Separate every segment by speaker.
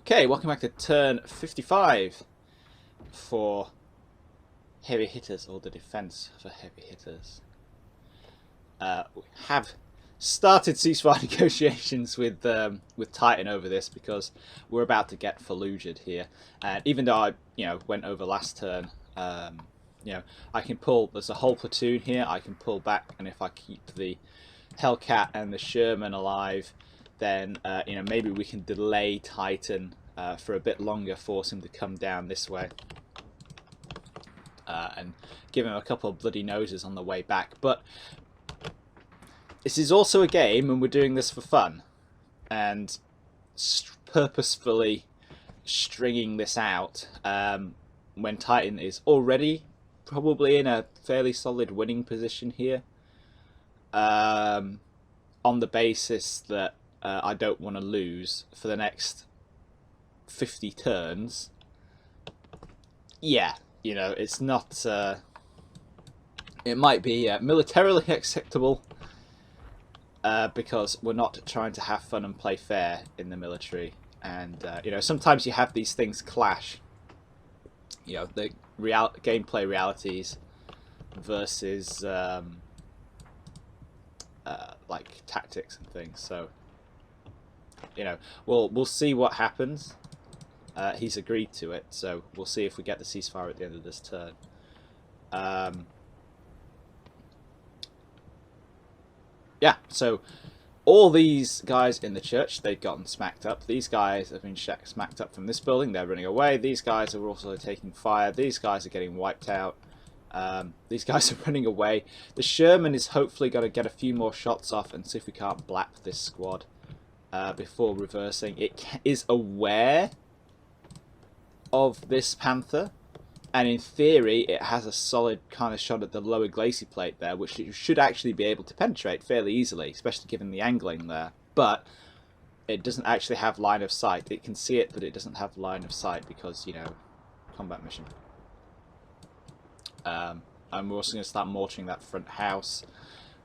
Speaker 1: Okay, welcome back to turn 55 for heavy hitters, or the defense for heavy hitters. We have started ceasefire negotiations with Titan over this because we're about to get Fallujah'd here. And even though I went over last turn, I can pull. There's a whole platoon here. I can pull back, and if I keep the Hellcat and the Sherman alive, then maybe we can delay Titan for a bit longer, force him to come down this way, and give him a couple of bloody noses on the way back. But this is also a game, and we're doing this for fun, and purposefully stringing this out when Titan is already probably in a fairly solid winning position here, on the basis that I don't want to lose for the next 50 turns. Yeah, it's not. It might be militarily acceptable because we're not trying to have fun and play fair in the military, and sometimes you have these things clash. The gameplay realities versus like tactics and things. So we'll see what happens. He's agreed to it, so we'll see if we get the ceasefire at the end of this turn. Yeah, so all these guys in the church, they've gotten smacked up. These guys have been smacked up from this building. They're running away. These guys are also taking fire. These guys are getting wiped out. These guys are running away. The Sherman is hopefully going to get a few more shots off and see if we can't blap this squad before reversing. It is aware of this Panther, and in theory it has a solid kind of shot at the lower glacis plate there, which it should actually be able to penetrate fairly easily, especially given the angling there. But it doesn't actually have line of sight. It can see it, but it doesn't have line of sight because, combat mission. And we're also going to start mortaring that front house.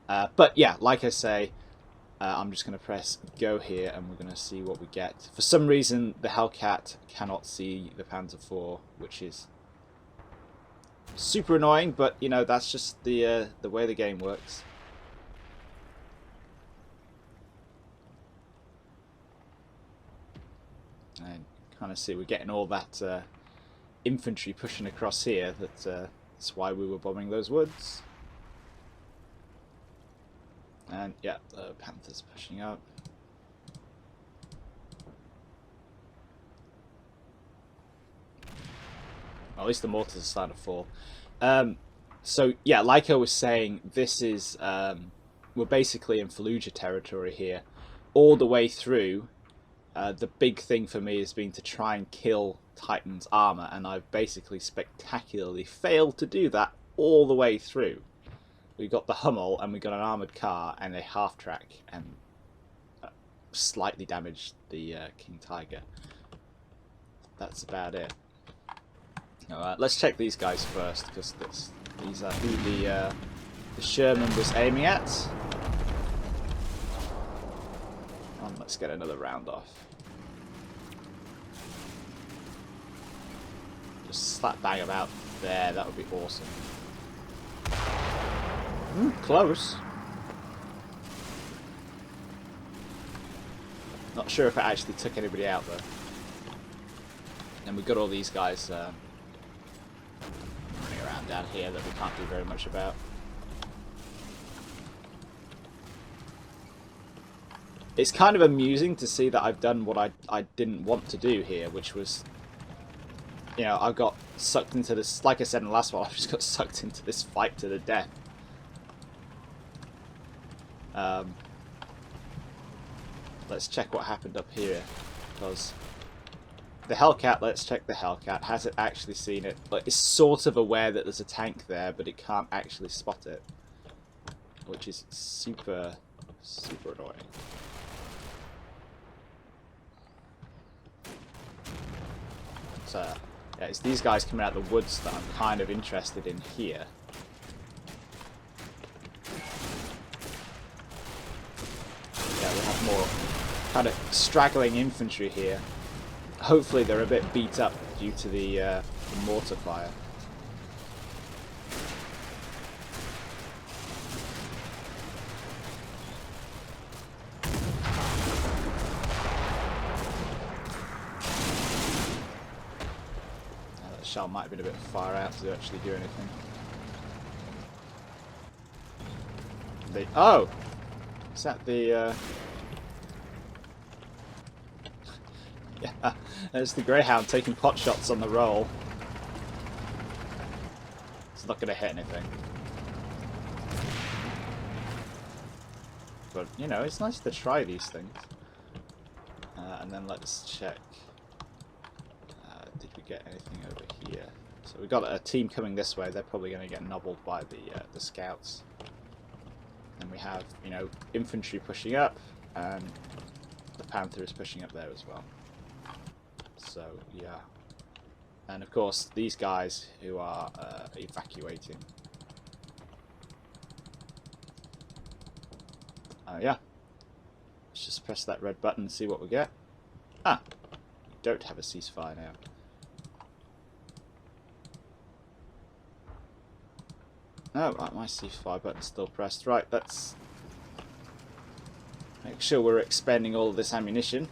Speaker 1: But yeah, like I say, I'm just going to press go here, and we're going to see what we get. For some reason, the Hellcat cannot see the Panzer IV, which is super annoying. But that's just the way the game works. And kind of see we're getting all that infantry pushing across here. That's why we were bombing those woods. And yeah, the Panther's pushing up. Well, at least the mortars are starting to fall. So yeah, like I was saying, this is we're basically in Fallujah territory here, all the way through. The big thing for me has been to try and kill Titan's armor, and I've basically spectacularly failed to do that all the way through. We got the Hummel, and we got an armoured car and a half-track, and slightly damaged the King Tiger. That's about it. Let's check these guys first, because these are who the Sherman was aiming at. And let's get another round off. Just slap bang about there, that would be awesome. Close. Not sure if it actually took anybody out though. And we've got all these guys running around down here that we can't do very much about. It's kind of amusing to see that I've done what I didn't want to do here, which was, I got sucked into this, like I said in the last one, I just got sucked into this fight to the death. Let's check what happened up here, because the Hellcat, let's check the Hellcat. Has it actually seen it? Like, it's sort of aware that there's a tank there, but it can't actually spot it, which is super, super annoying. So, yeah, it's these guys coming out of the woods that I'm kind of interested in here. Yeah, we have more kind of straggling infantry here. hopefully they're a bit beat up due to the mortar fire. That shell might have been a bit far out to actually do anything. Oh! Is that the... Yeah, there's the Greyhound taking pot shots on the roll. It's not going to hit anything. But, you know, it's nice to try these things. And then let's check. Did we get anything over here? So we've got a team coming this way. They're probably going to get nobbled by the scouts. And we have, you know, infantry pushing up, and the Panther is pushing up there as well. So, yeah. And of course, these guys who are evacuating. Yeah. Let's just press that red button and see what we get. Ah! We don't have a ceasefire now. Oh, right, my ceasefire button's still pressed. Right, let's make sure we're expending all of this ammunition.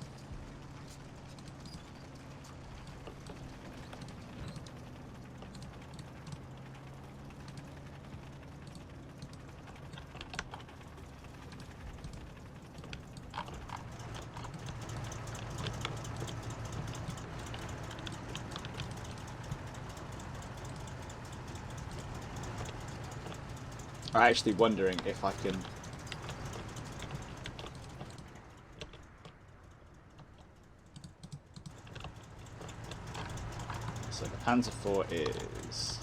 Speaker 1: I'm actually wondering if I can... So the Panzer IV is,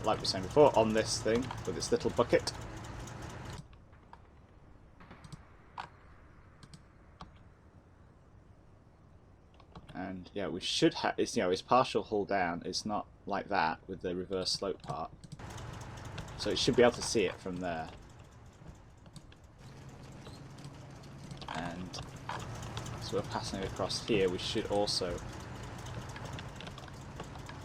Speaker 1: like we were saying before, on this thing with its little bucket. And yeah, we should have, it's, you know, its partial hull down. It's not like that with the reverse slope part. So it should be able to see it from there. And so we're passing across here, we should also...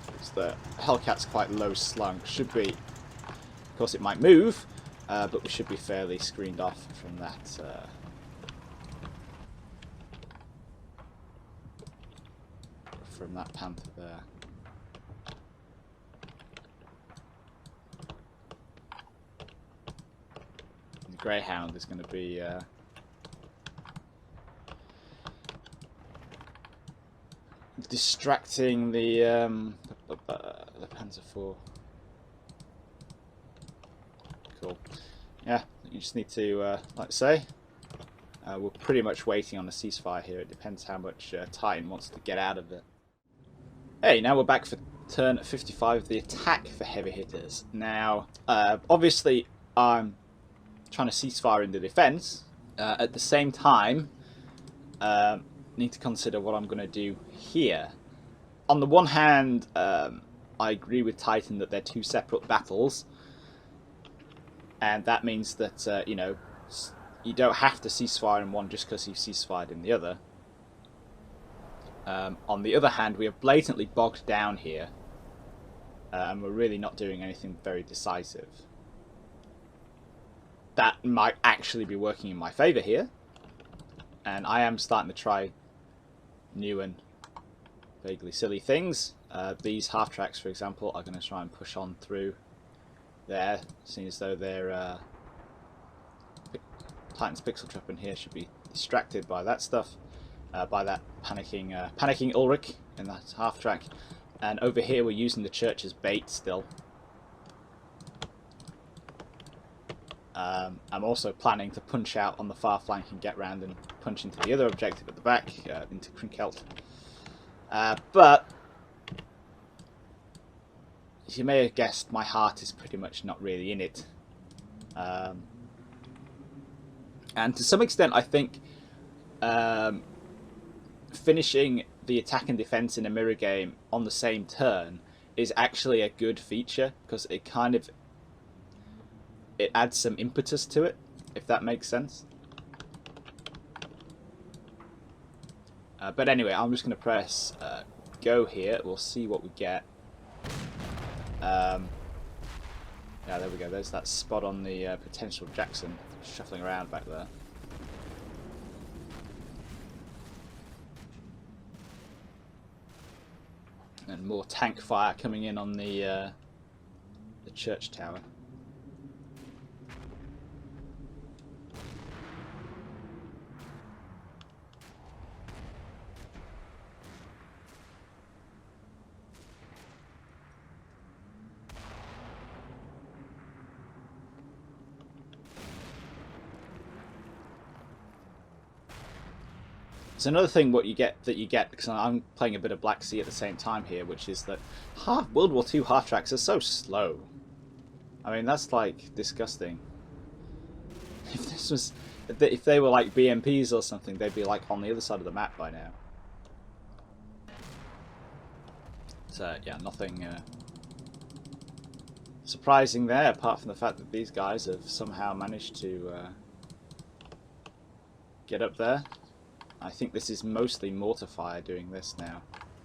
Speaker 1: Because the Hellcat's quite low slung, should be... Of course it might move, but we should be fairly screened off from that... from that Panther there. Greyhound is going to be distracting the Panzer IV. Cool. Yeah, you just need to, like I say, we're pretty much waiting on a ceasefire here. It depends how much Titan wants to get out of it. Hey, now we're back for turn 55, the attack for heavy hitters. Now, obviously, I'm trying to ceasefire in the defense. At the same time, need to consider what I'm going to do here. On the one hand, I agree with Titan that they're two separate battles, and that means that you know, you don't have to ceasefire in one just because you've ceasefired in the other. On the other hand, we are blatantly bogged down here, and we're really not doing anything very decisive. That might actually be working in my favour here, and I am starting to try new and vaguely silly things. These half tracks, for example, are going to try and push on through there, seeing as though their Titan's pixel trap in here should be distracted by that stuff, by that panicking Ulrich in that half track. And over here we're using the church as bait still. I'm also planning to punch out on the far flank and get round and punch into the other objective at the back, into Krinkelt. But, as you may have guessed, my heart is pretty much not really in it. And to some extent, I think finishing the attack and defense in a mirror game on the same turn is actually a good feature, because it kind of... it adds some impetus to it, if that makes sense. But anyway, I'm just going to press go here. We'll see what we get. Yeah, there we go. There's that spot on the potential Jackson shuffling around back there. And more tank fire coming in on the church tower. So another thing you get because I'm playing a bit of Black Sea at the same time here, which is that World War II half-tracks are so slow. I mean, that's like disgusting. If they were like BMPs or something, they'd be like on the other side of the map by now. So yeah, nothing surprising there, apart from the fact that these guys have somehow managed to get up there. I think this is mostly mortar fire doing this now.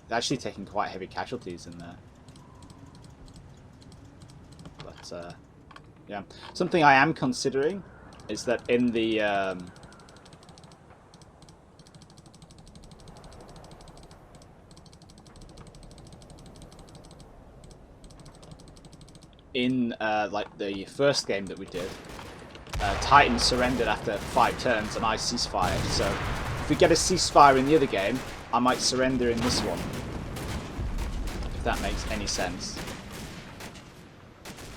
Speaker 1: They're actually taking quite heavy casualties in there. But yeah, something I am considering is that in the like the first game that we did, Titan surrendered after 5 turns and I ceasefire. So if we get a ceasefire in the other game, I might surrender in this one. If that makes any sense.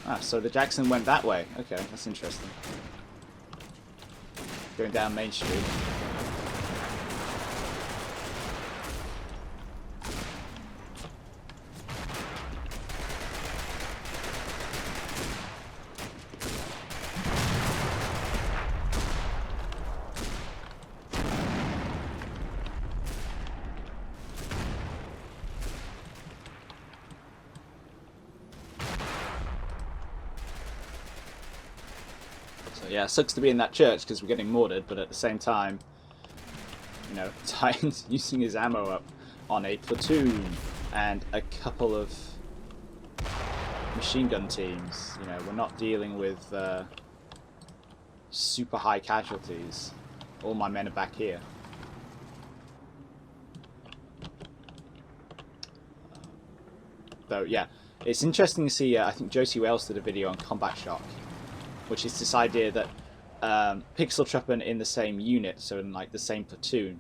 Speaker 1: Ah, so the Jackson went that way. Okay, that's interesting. Going down Main Street. Yeah, it sucks to be in that church because we're getting mortared, but at the same time, you know, Titan's using his ammo up on a platoon and a couple of machine gun teams. You know, we're not dealing with super high casualties. All my men are back here. Though, yeah, it's interesting to see, I think Josie Wells did a video on combat shock, which is this idea that pixel truppen in the same unit, so in like the same platoon,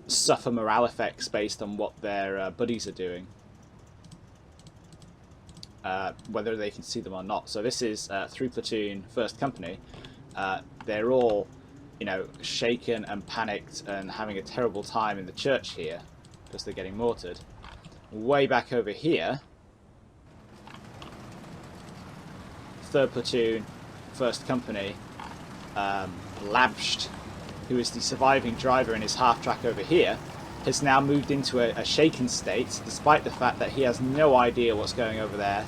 Speaker 1: suffer morale effects based on what their buddies are doing, whether they can see them or not. So this is 3 platoon, 1st company. They're all, you know, shaken and panicked and having a terrible time in the church here because they're getting mortared. Way back over here, 3rd platoon, 1st company, Labsht, who is the surviving driver in his half-track over here, has now moved into a shaken state, despite the fact that he has no idea what's going over there.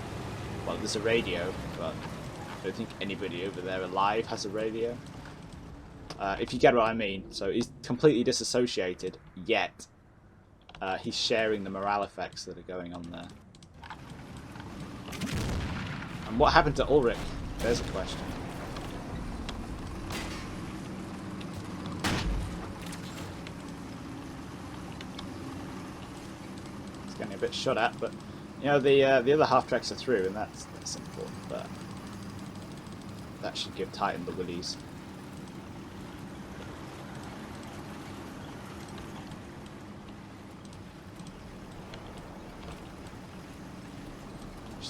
Speaker 1: Well, there's a radio, but I don't think anybody over there alive has a radio. If you get what I mean. So he's completely disassociated, yet he's sharing the morale effects that are going on there. And what happened to Ulrich? There's a question. It's getting a bit shot at, but you know the other half tracks are through, and that's important. But that should give Titan the willies.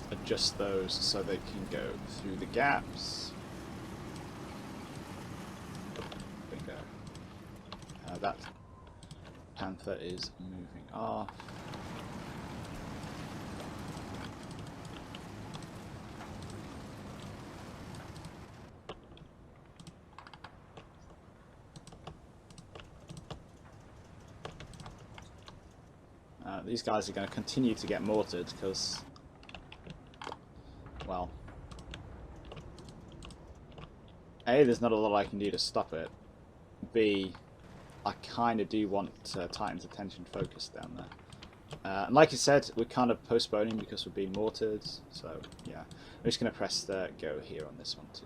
Speaker 1: Adjust those so they can go through the gaps. Bingo. That Panther is moving off. These guys are going to continue to get mortared because, well, A, there's not a lot I can do to stop it. CMFB, I kind of do want Titan's attention focused down there. And like I said, we're kind of postponing because we're being mortared. So yeah, I'm just going to press the go here on this one too.